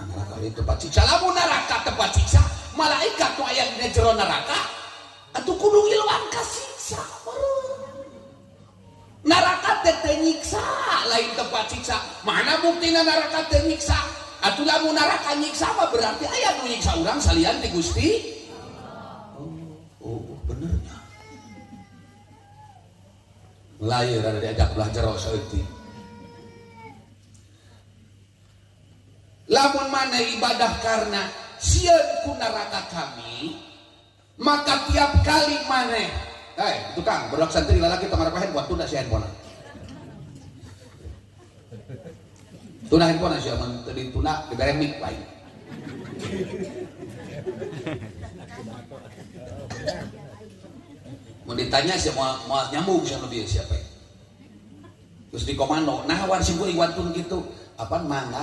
neraka itu tempat siksa. Lamun neraka tempat siksa, malaikat nu aya dina jero neraka atuh kudu ngiluan ka siksa. Neraka teh nyiksa lain tempat siksa. Mana buktina neraka teh nyiksa? Atuh lamun neraka nyiksa mah berarti aya nu nyiksa urang salian ti Gusti. Oh, benernya. Lair ada diajak belah jero saeutik. Lamun mana ibadah karena sieun ku neraka kami, maka tiap kali mana tukang budak santri lalaki teu ngarep handphone tunda si handphone. Tuna handphone sia mun teu dituna dibere mic wae. Mun ditanya sia moal nyambung sia lebih siapa. Terus di komando, nah wan si kuring wantun gitu, apaan mangga